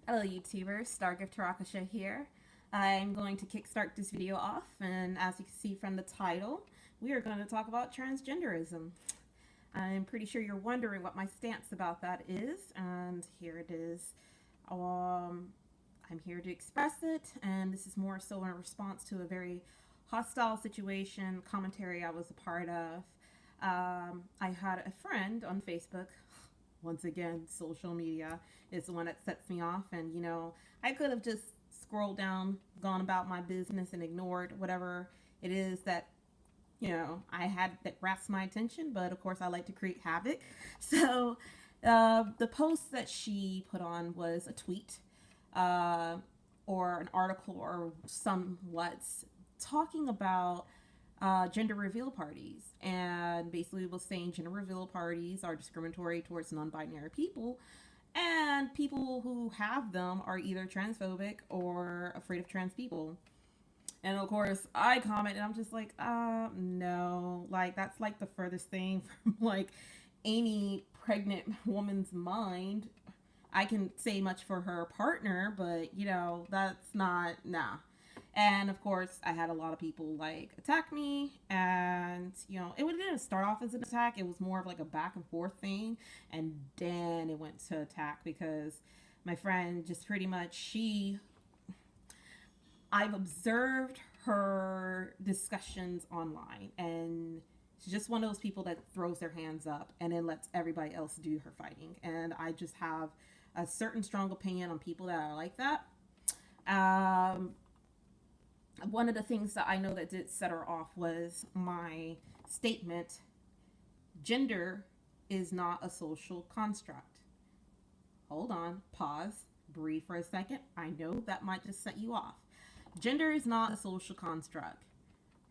Hello YouTubers, Stargift here. I'm going to kickstart this video off, and as you can see from the title, we are going to talk about transgenderism. I'm pretty sure you're wondering what my stance about that is, and here it is. I'm here to express it, and this is more so in response to a very hostile situation commentary I was a part of. I had a friend on Facebook. Once again, social media is the one that sets me off, and I could have just scrolled down, gone about my business, and ignored whatever it is that I had that grasped my attention. But of course, I like to create havoc. So the post that she put on was a tweet uh, or an article or somewhat talking about gender reveal parties, and basically was saying gender reveal parties are discriminatory towards non-binary people, and people who have them are either transphobic or afraid of trans people. And of course, I comment, and I'm just like, no, like that's like the furthest thing from like any pregnant woman's mind. I can say much for her partner, but that's not, nah. And of course, I had a lot of people like attack me, and it didn't start off as an attack. It was more of like a back and forth thing, and then it went to attack because my friend just pretty much I've observed her discussions online, and she's just one of those people that throws their hands up and then lets everybody else do her fighting. And I just have a certain strong opinion on people that are like that. Um, One of the things that I know that did set her off was my statement: gender is not a social construct. Hold on, pause, breathe for a second. I know that might just set you off. Gender is not a social construct.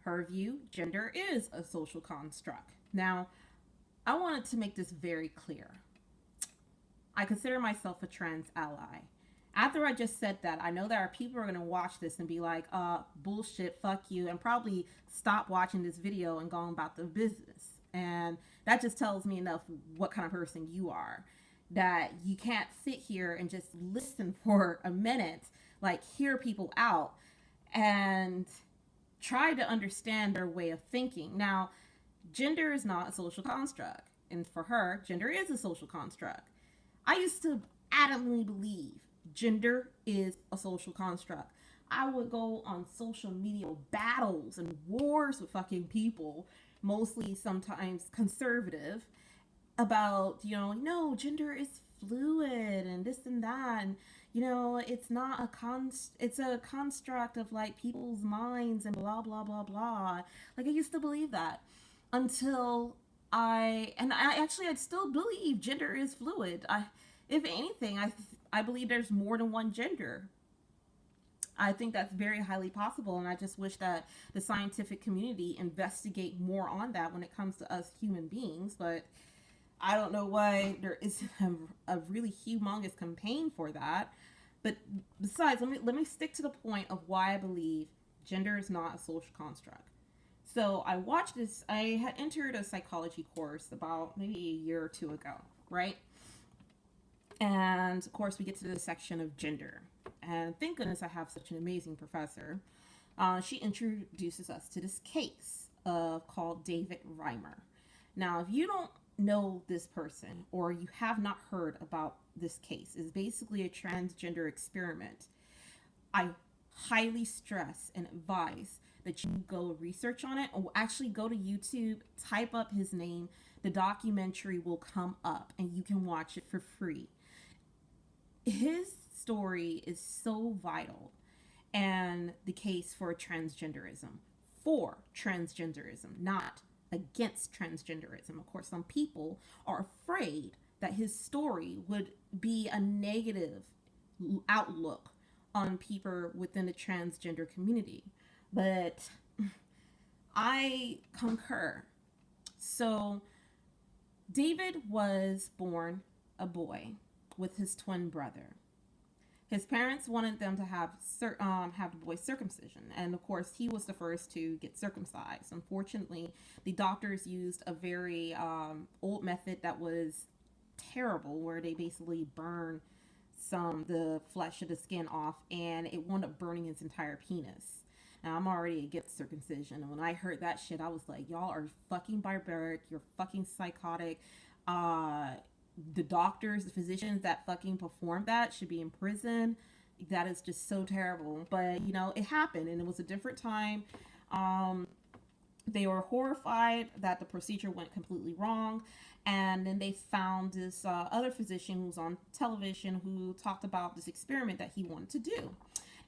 Her view, gender is a social construct. Now, I wanted to make this very clear. I consider myself a trans ally. After I just said that, I know there are people who are going to watch this and be like, bullshit, fuck you, and probably stop watching this video and go about their business. And that just tells me enough what kind of person you are. That you can't sit here and just listen for a minute, like hear people out and try to understand their way of thinking. Now, gender is not a social construct. And for her, gender is a social construct. I used to adamantly believe gender is a social construct. I would go on social media battles and wars with fucking people, mostly sometimes conservative, about, no, gender is fluid and this and that. And, it's not it's a construct of like people's minds and blah, blah, blah, blah. Like I used to believe that until I still believe gender is fluid. If anything, I believe there's more than one gender. I think that's very highly possible, and I just wish that the scientific community investigate more on that when it comes to us human beings. But I don't know why there isn't a really humongous campaign for that. But besides, let me stick to the point of why I believe gender is not a social construct. So I watched this. I had entered a psychology course about maybe a year or two ago, right? And of course, we get to the section of gender. And thank goodness I have such an amazing professor. She introduces us to this case called David Reiner. Now, if you don't know this person or you have not heard about this case, is basically a transgender experiment. I highly stress and advise that you go research on it, or actually go to YouTube, type up his name. The documentary will come up and you can watch it for free. His story is so vital, and the case for transgenderism, not against transgenderism. Of course, some people are afraid that his story would be a negative outlook on people within the transgender community. But I concur. So, David was born a boy with his twin brother. His parents wanted them to have the boy circumcision, and of course, he was the first to get circumcised. Unfortunately, the doctors used a very old method that was terrible, where they basically burn the flesh of the skin off, and it wound up burning his entire penis. Now, I'm already against circumcision, and when I heard that shit, I was like, y'all are fucking barbaric, you're fucking psychotic. The doctors, the physicians that fucking performed that should be in prison. That is just so terrible. But, you know, it happened, and it was a different time. They were horrified that the procedure went completely wrong. And then they found this other physician who was on television who talked about this experiment that he wanted to do.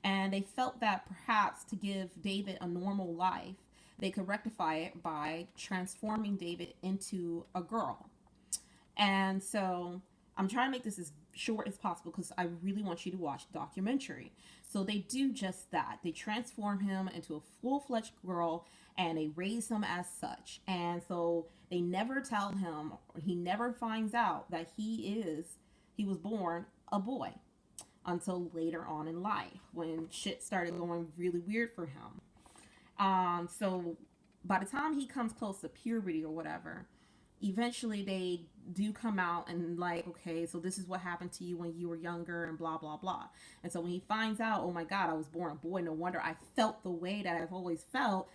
And they felt that perhaps to give David a normal life, they could rectify it by transforming David into a girl. And so I'm trying to make this as short as possible because I really want you to watch the documentary. So they do just that. They transform him into a full-fledged girl, and they raise him as such. And so they never tell him, or he never finds out that he was born a boy until later on in life when shit started going really weird for him. So by the time he comes close to puberty or whatever, eventually they do come out and like, okay, so this is what happened to you when you were younger and blah, blah, blah. And so when he finds out, oh my God, I was born a boy, no wonder I felt the way that I've always felt.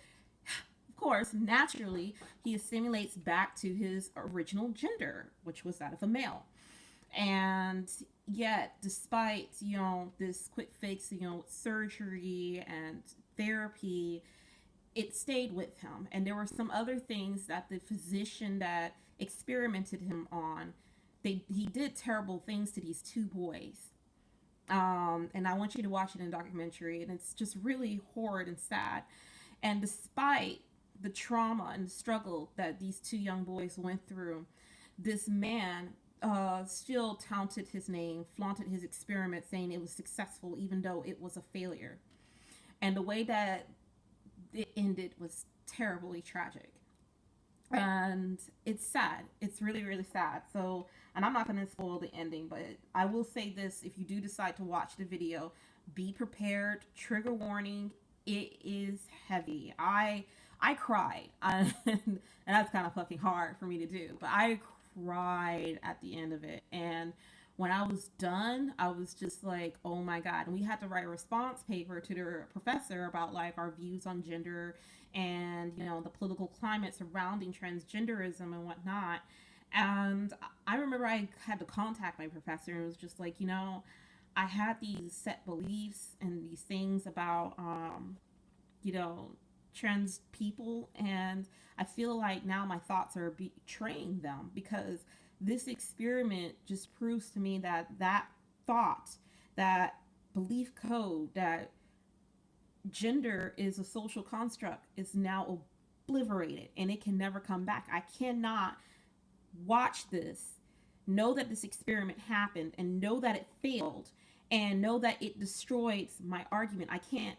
Of course, naturally, he assimilates back to his original gender, which was that of a male. And yet, despite, you know, this quick fix, you know, surgery and therapy, it stayed with him. And there were some other things that the physician that experimented him on, he did terrible things to these two boys. And I want you to watch it in a documentary, and it's just really horrid and sad. And despite the trauma and the struggle that these two young boys went through, this man still touted his name, flaunted his experiment, saying it was successful even though it was a failure. And the way that it ended was terribly tragic. And it's sad. It's really, really sad. So, and I'm not going to spoil the ending, but I will say this: if you do decide to watch the video, be prepared. Trigger warning. It is heavy. I cried, and that's kind of fucking hard for me to do, but I cried at the end of it. And when I was done, I was just like, oh my God. And we had to write a response paper to the professor about like our views on gender and, you know, the political climate surrounding transgenderism and whatnot. And I remember I had to contact my professor, and it was just like, you know, I had these set beliefs and these things about, you know, trans people, and I feel like now my thoughts are betraying them, because this experiment just proves to me that that thought, that belief code, that gender is a social construct is now obliterated, and it can never come back. I cannot watch this, know that this experiment happened, and know that it failed, and know that it destroys my argument. I can't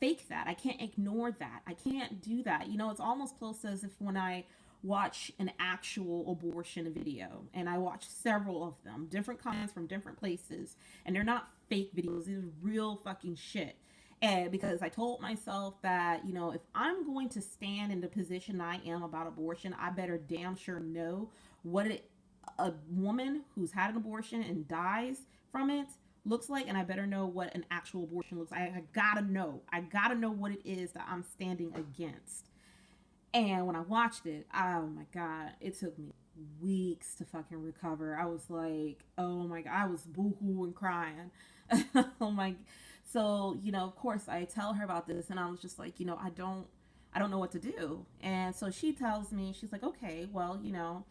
fake that. I can't ignore that. I can't do that. You know, it's almost close as if when I watch an actual abortion video, and I watch several of them, different comments from different places, and they're not fake videos, these are real fucking shit. And because I told myself that, you know, if I'm going to stand in the position I am about abortion, I better damn sure know what a woman who's had an abortion and dies from it looks like, and I better know what an actual abortion looks like. I gotta know what it is that I'm standing against. And when I watched it, oh my God, it took me weeks to fucking recover. I was like, oh my God, I was boo-hoo and crying. Oh my. So, you know, of course I tell her about this, and I was just like, you know, I don't know what to do. And so she tells me, she's like, okay, well, you know,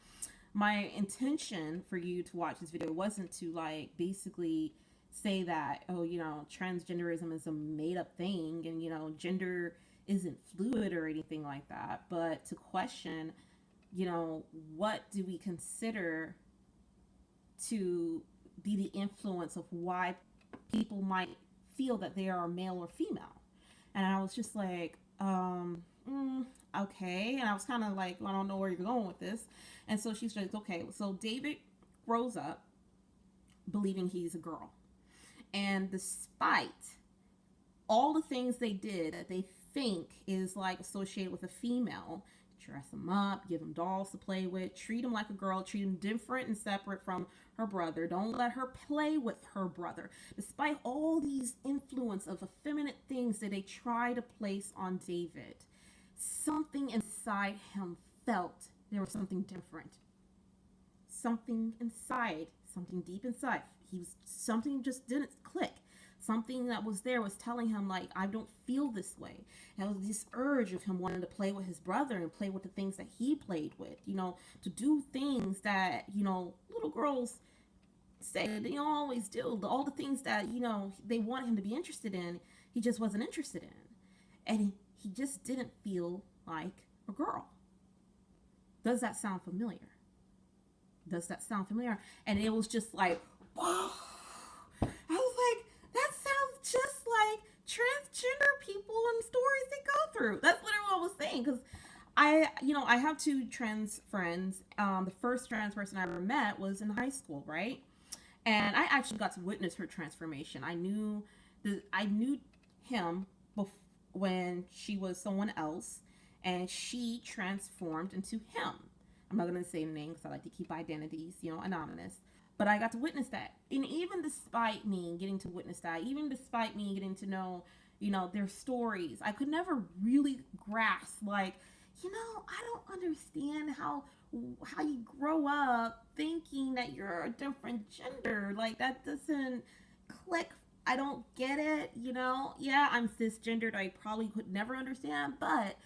my intention for you to watch this video wasn't to like basically say that, oh, you know, transgenderism is a made up thing, and, you know, gender isn't fluid or anything like that, but to question, you know, what do we consider to be the influence of why people might feel that they are male or female. And I was just like, okay. And I was kind of like, I don't know where you're going with this. And so she's like, okay, so David grows up believing he's a girl. And despite all the things they did that they think is like associated with a female, dress them up, give them dolls to play with, treat them like a girl, treat them different and separate from her brother. Don't let her play with her brother. Despite all these influence of effeminate things that they try to place on David, something inside him felt there was something different. Something inside, something deep inside. Something just didn't click. Something that was there was telling him, like, I don't feel this way. And it was this urge of him wanting to play with his brother and play with the things that he played with, to do things that, little girls say they always do. All the things that, they want him to be interested in, he just wasn't interested in. And he just didn't feel like a girl. Does that sound familiar? Does that sound familiar? And it was just like, whoa. I was like, that sounds just like transgender people and stories they go through. That's literally what I was saying. Because I have two trans friends. The first trans person I ever met was in high school, right? And I actually got to witness her transformation. I knew him when she was someone else, and she transformed into him. I'm not going to say the name because I like to keep identities, anonymous. But I got to witness that. And even despite me getting to witness that, even despite me getting to know, their stories, I could never really grasp, like, I don't understand how you grow up thinking that you're a different gender. Like, that doesn't click. I don't get it, Yeah, I'm cisgendered. I probably could never understand. But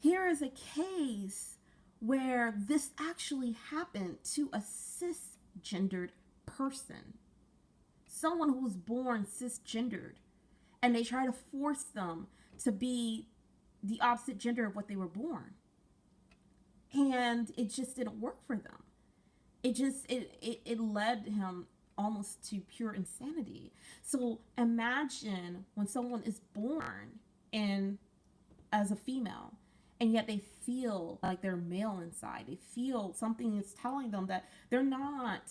here is a case where this actually happened to a cisgendered person. Someone who was born cisgendered. And they try to force them to be the opposite gender of what they were born. And it just didn't work for them. It led him almost to pure insanity. So imagine when someone is born as a female, and yet they feel like they're male inside. They feel something is telling them that they're not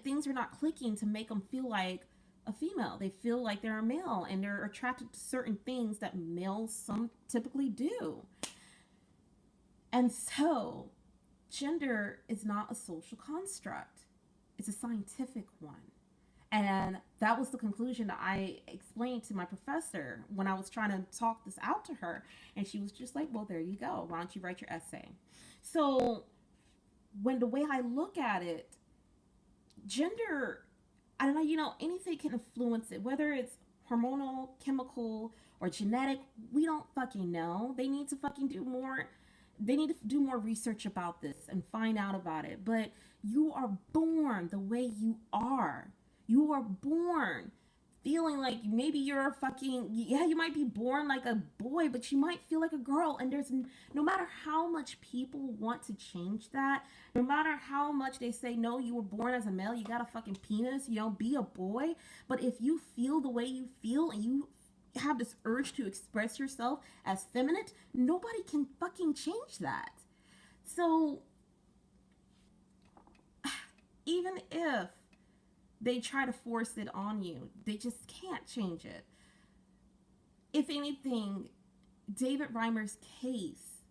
things are not clicking to make them feel like a female. They feel like they're a male, and they're attracted to certain things that males typically do. And so gender is not a social construct. It's a scientific one. And that was the conclusion that I explained to my professor when I was trying to talk this out to her. And she was just like, well, there you go. Why don't you write your essay? So when the way I look at it, gender, I don't know, anything can influence it, whether it's hormonal, chemical, or genetic. We don't fucking know. They need to do more research about this and find out about it. But you are born the way you are. You are born feeling like maybe you're you might be born like a boy, but you might feel like a girl. And there's no matter how much people want to change that, no matter how much they say, no, you were born as a male, you got a fucking penis, be a boy. But if you feel the way you feel and you have this urge to express yourself as feminine, nobody can fucking change that. So even if they try to force it on you, they just can't change it. If anything, David Reiner's case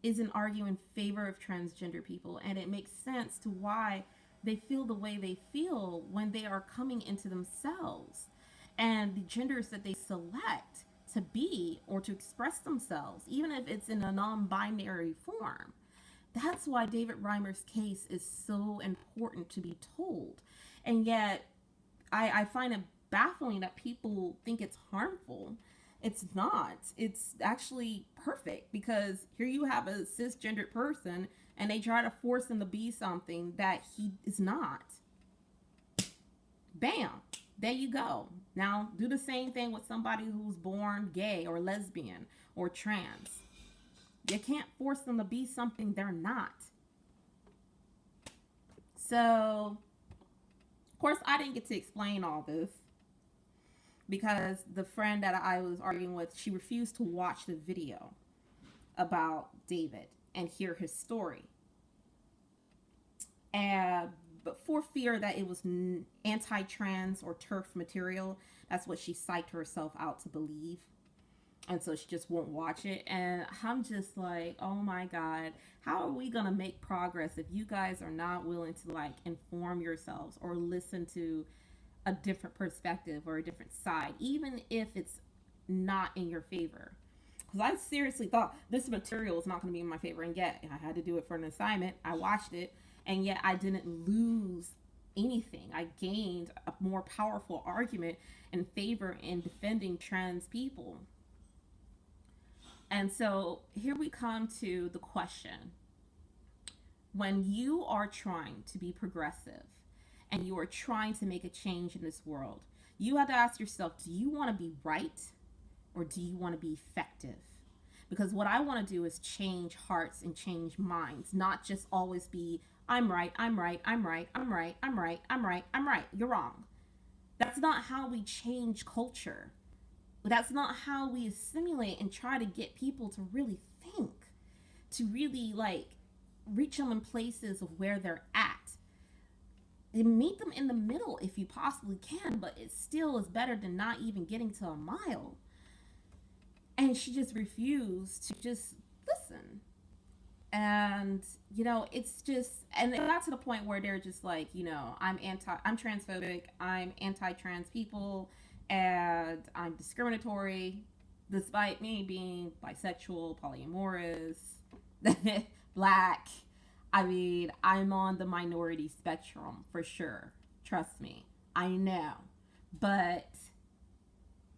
is an argument in favor of transgender people, and it makes sense to why they feel the way they feel when they are coming into themselves and the genders that they select to be or to express themselves, even if it's in a non-binary form. That's why David Reiner's case is so important to be told. And yet, I find it baffling that people think it's harmful. It's not. It's actually perfect, because here you have a cisgendered person and they try to force him to be something that he is not. Bam. There you go. Now, do the same thing with somebody who's born gay or lesbian or trans. You can't force them to be something they're not. So, of course, I didn't get to explain all this because the friend that I was arguing with, she refused to watch the video about David and hear his story. But for fear that it was anti-trans or TERF material, that's what she psyched herself out to believe. And so she just won't watch it. And I'm just like, oh my God, how are we going to make progress if you guys are not willing to like inform yourselves or listen to a different perspective or a different side, even if it's not in your favor? Because I seriously thought this material was not going to be in my favor. And yet I had to do it for an assignment. I watched it. And yet I didn't lose anything. I gained a more powerful argument in favor in defending trans people. And so here we come to the question. When you are trying to be progressive and you are trying to make a change in this world, you have to ask yourself, do you want to be right or do you want to be effective? Because what I want to do is change hearts and change minds, not just always be, I'm right, I'm right, I'm right, I'm right, I'm right, I'm right, I'm right. You're wrong. That's not how we change culture. That's not how we assimilate and try to get people to really think, to really like reach them in places of where they're at. And meet them in the middle if you possibly can, but it still is better than not even getting to a mile. And she just refused to just listen. And, you know, it's just, and it got to the point where they're just like, you know, I'm transphobic, I'm anti-trans people, and I'm discriminatory, despite me being bisexual, polyamorous, black. I mean, I'm on the minority spectrum for sure. Trust me. I know. But,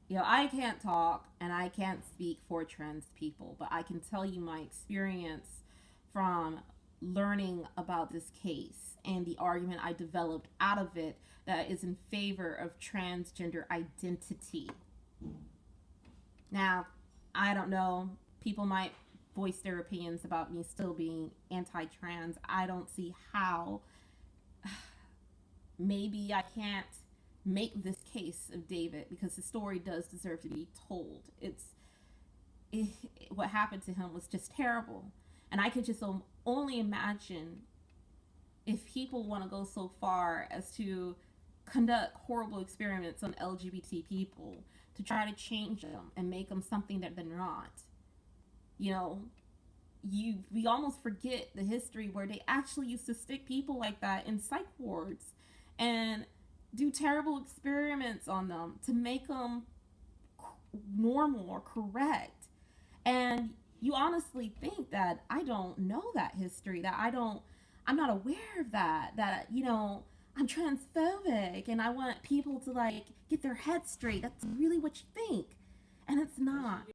you know, I can't talk and I can't speak for trans people, but I can tell you my experience from learning about this case and the argument I developed out of it that is in favor of transgender identity. Now, I don't know, people might voice their opinions about me still being anti-trans. I don't see how. Maybe I can't make this case of David because the story does deserve to be told. What happened to him was just terrible. And I could just only imagine if people want to go so far as to conduct horrible experiments on LGBT people to try to change them and make them something that they're not. You know, we almost forget the history where they actually used to stick people like that in psych wards and do terrible experiments on them to make them normal or correct. And you honestly think that I don't know that history, that I'm not aware of that, you know, I'm transphobic and I want people to like get their heads straight. That's really what you think. And it's not.